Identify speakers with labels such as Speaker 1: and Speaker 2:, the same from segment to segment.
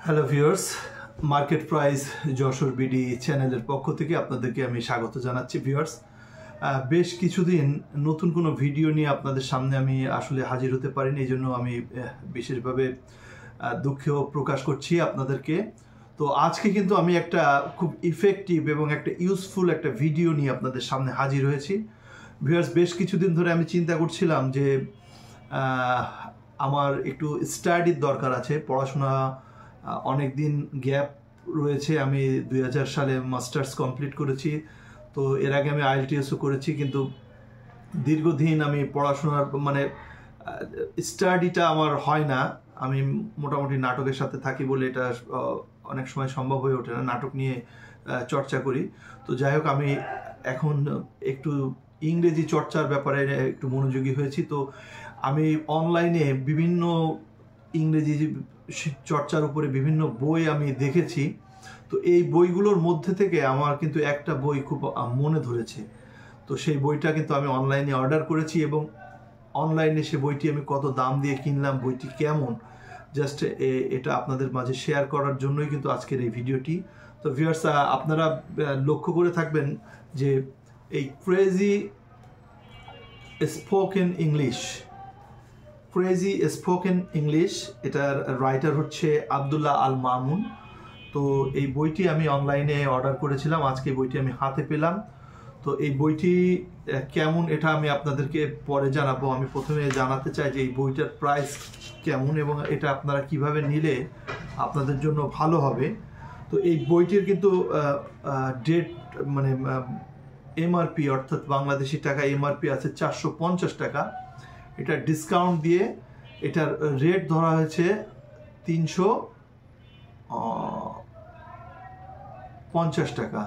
Speaker 1: Hello viewers, market price Jessore BD চ্যানেলের পক্ষ থেকে আপনাদেরকে আমি স্বাগত জানাচ্ছি। ভিউয়ার্স, বেশ কিছুদিন নতুন কোনো ভিডিও নিয়ে আপনাদের সামনে আমি আসলে হাজির হতে পারিনি, এই জন্য আমি বিশেষভাবে দুঃখ প্রকাশ করছি আপনাদেরকে। তো আজকে কিন্তু আমি একটা খুব ইফেক্টিভ এবং একটা ইউজফুল একটা ভিডিও নিয়ে আপনাদের সামনে হাজির হয়েছি। ভিউয়ার্স, বেশ কিছুদিন ধরে আমি চিন্তা করছিলাম যে আমার একটু স্টাডির দরকার আছে, পড়াশোনা অনেক দিন গ্যাপ রয়েছে। আমি 2000 সালে মাস্টার্স কমপ্লিট করেছি, তো এর আগে আমি IELTSও করেছি, কিন্তু দীর্ঘদিন আমি পড়াশোনার স্টাডিটা আমার হয় না। আমি মোটামুটি নাটকের সাথে থাকি বলে এটা অনেক সময় সম্ভব হয়ে ওঠে না, নাটক নিয়ে চর্চা করি। তো যাই হোক, আমি এখন একটু ইংরেজি চর্চার ব্যাপারে একটু মনোযোগী হয়েছি। তো আমি অনলাইনে বিভিন্ন ইংরেজি চর্চার উপরে বিভিন্ন বই আমি দেখেছি। তো এই বইগুলোর মধ্যে থেকে আমার কিন্তু একটা বই খুব মনে ধরেছে। তো সেই বইটা কিন্তু আমি অনলাইনে অর্ডার করেছি এবং অনলাইনে সে বইটি আমি কত দাম দিয়ে কিনলাম, বইটি কেমন, জাস্ট এটা আপনাদের মাঝে শেয়ার করার জন্যই কিন্তু আজকের এই ভিডিওটি। তো ভিউয়ার্স, আপনারা লক্ষ্য করে থাকবেন যে এই ক্রেজি স্পোকেন ইংলিশ, এটার রাইটার হচ্ছে আব্দুল্লাহ আল মামুন। তো এই বইটি আমি অনলাইনে অর্ডার করেছিলাম, আজকে বইটি আমি হাতে পেলাম। তো এই বইটি কেমন এটা আমি আপনাদেরকে পরে জানাবো। আমি প্রথমে জানাতে চাই যে এই বইটার প্রাইস কেমন এবং এটা আপনারা কিভাবে নিলে আপনাদের জন্য ভালো হবে। তো এই বইটির কিন্তু ডেট MRP অর্থাৎ বাংলাদেশি টাকা MRP আছে 450 টাকা। এটা ডিসকাউন্ট দিয়ে এটার রেট ধরা হয়েছে 350 টাকা।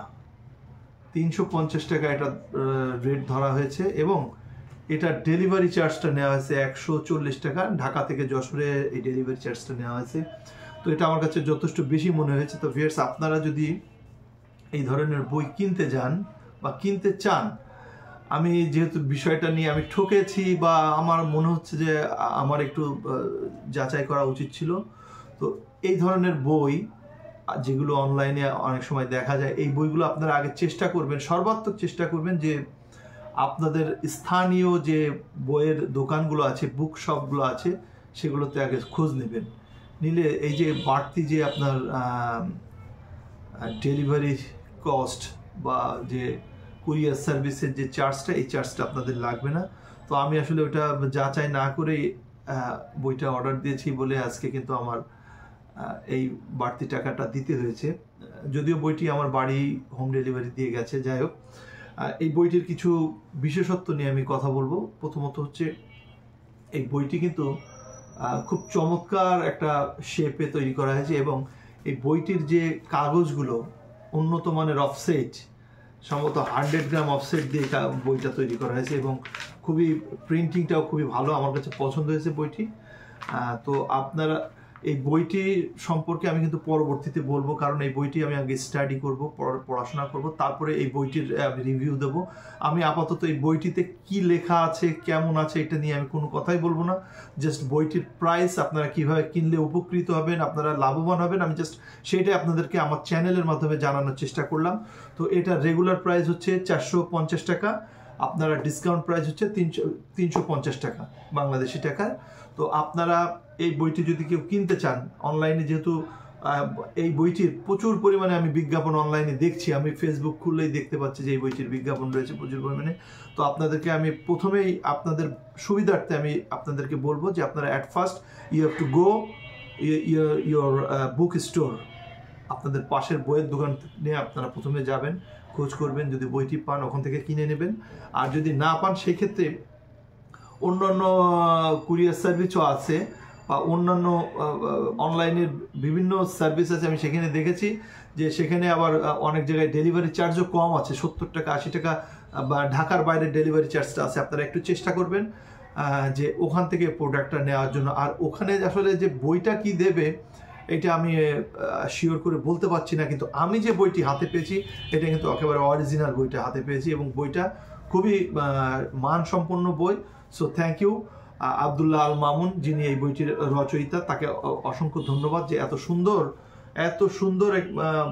Speaker 1: 350 টাকা এটা রেট ধরা হয়েছে এবং এটা ডেলিভারি চার্জটা নেওয়া হয়েছে 140 টাকা। ঢাকা থেকে যশোরে এই ডেলিভারি চার্জটা নেওয়া হয়েছে। তো এটা আমার কাছে যথেষ্ট বেশি মনে হয়েছে। তো ভিউয়ার্স, আপনারা যদি এই ধরনের বই কিনতে যান বা কিনতে চান, আমি যেহেতু বিষয়টা নিয়ে আমি ঠকেছি বা আমার মনে হচ্ছে যে আমার একটু যাচাই করা উচিত ছিল, তো এই ধরনের বই যেগুলো অনলাইনে অনেক সময় দেখা যায়, এই বইগুলো আপনারা আগে চেষ্টা করবেন, সর্বাত্মক চেষ্টা করবেন যে আপনাদের স্থানীয় যে বইয়ের দোকানগুলো আছে, বুক শপগুলো আছে, সেগুলোতে আগে খোঁজ নেবেন। নিলে এই যে বাড়তি যে আপনার ডেলিভারি কস্ট বা যে কুরিয়ার সার্ভিসের যে চার্জটা, এই চার্জটা আপনাদের লাগবে না। তো আমি আসলে ওটা যাচাই না করেই বইটা অর্ডার দিয়েছি বলে আজকে কিন্তু আমার এই বাড়তি টাকাটা দিতে হয়েছে, যদিও বইটি আমার বাড়ি হোম ডেলিভারি দিয়ে গেছে। যাই হোক, এই বইটির কিছু বিশেষত্ব নিয়ে আমি কথা বলবো। প্রথমত হচ্ছে এই বইটি কিন্তু খুব চমৎকার একটা শেপে তৈরি করা হয়েছে এবং এই বইটির যে কাগজগুলো উন্নত মানের অফসেট, সম্ভবত 100 গ্রাম অফসেট দিয়ে বইটা তৈরি করা হয়েছে এবং খুবই প্রিন্টিংটাও খুবই ভালো, আমার কাছে পছন্দ হয়েছে বইটি। তো আপনারা এই বইটি সম্পর্কে আমি কিন্তু পরবর্তীতে বলবো, কারণ এই বইটি আমি আগে স্টাডি করব, পড়াশোনা করব, তারপরে এই বইটির রিভিউ দেব। আমি আপাতত এই বইটিতে কি লেখা আছে, কেমন আছে, এটা নিয়ে আমি কোনো কথাই বলবো না। জাস্ট বইটির প্রাইস, আপনারা কিভাবে কিনলে উপকৃত হবেন, আপনারা লাভবান হবেন, আমি জাস্ট সেটাই আপনাদেরকে আমার চ্যানেলের মাধ্যমে জানানোর চেষ্টা করলাম। তো এটা রেগুলার প্রাইস হচ্ছে 450 টাকা, আপনারা ডিসকাউন্ট প্রাইস হচ্ছে 350 টাকা বাংলাদেশি টাকা। তো আপনারা এই বইটি যদি কেউ কিনতে চান অনলাইনে, যেহেতু এই বইটির প্রচুর পরিমাণে আমি বিজ্ঞাপন অনলাইনে দেখছি, আমি ফেসবুক খুললেই দেখতে পাচ্ছি যে এই বইটির বিজ্ঞাপন রয়েছে প্রচুর পরিমাণে। তো আপনাদেরকে আমি প্রথমেই আপনাদের সুবিধার্থে আমি আপনাদেরকে বলবো যে আপনারা at first you have to go your book store, আপনাদের পাশের বইয়ের দোকান নিয়ে আপনারা প্রথমে যাবেন, খোঁজ করবেন, যদি বইটি পান ওখান থেকে কিনে নেবেন। আর যদি না পান সেক্ষেত্রে অন্যান্য কুরিয়ার সার্ভিসও আছে বা অন্যান্য অনলাইনের বিভিন্ন সার্ভিস আছে, আমি সেখানে দেখেছি যে সেখানে আবার অনেক জায়গায় ডেলিভারি চার্জও কম আছে, 70 টাকা 80 টাকা, বা ঢাকার বাইরে ডেলিভারি চার্জটা আছে। আপনারা একটু চেষ্টা করবেন যে ওখান থেকে প্রোডাক্টটা নেওয়ার জন্য। আর ওখানে আসলে যে বইটা কি দেবে এটা আমি শিওর করে বলতে পারছি না, কিন্তু আমি যে বইটি হাতে পেয়েছি এটা কিন্তু একেবারে অরিজিনাল বইটা হাতে পেয়েছি এবং বইটা খুবই মানসম্পন্ন বই। So thank you. Abdullah Al Mamun, যিনি এই বইটির রচয়িতা, তাকে অসংখ্য ধন্যবাদ যে এত সুন্দর এক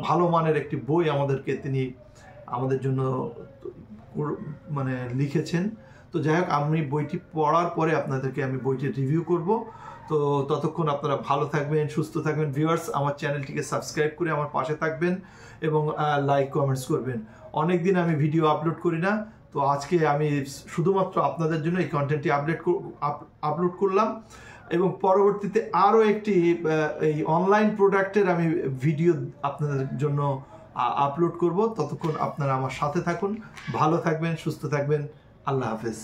Speaker 1: ভালো মানের একটি বই আমাদের জন্য মানে লিখেছেন। তো যাই হোক, আমি বইটি পড়ার পরে আপনাদেরকে আমি বইটির রিভিউ করব। তো ততক্ষণ আপনারা ভালো থাকবেন, সুস্থ থাকবেন। ভিউয়ার্স, আমার চ্যানেলটিকে সাবস্ক্রাইব করে আমার পাশে থাকবেন এবং লাইক কমেন্টস করবেন। অনেকদিন আমি ভিডিও আপলোড করি না, তো আজকে আমি শুধুমাত্র আপনাদের জন্য এই কন্টেন্টটি আপলোড করলাম এবং পরবর্তীতে আরও একটি এই অনলাইন প্রোডাক্টের আমি ভিডিও আপনাদের জন্য আপলোড করব। ততক্ষণ আপনারা আমার সাথে থাকুন, ভালো থাকবেন, সুস্থ থাকবেন। আল্লাহ হাফেজ।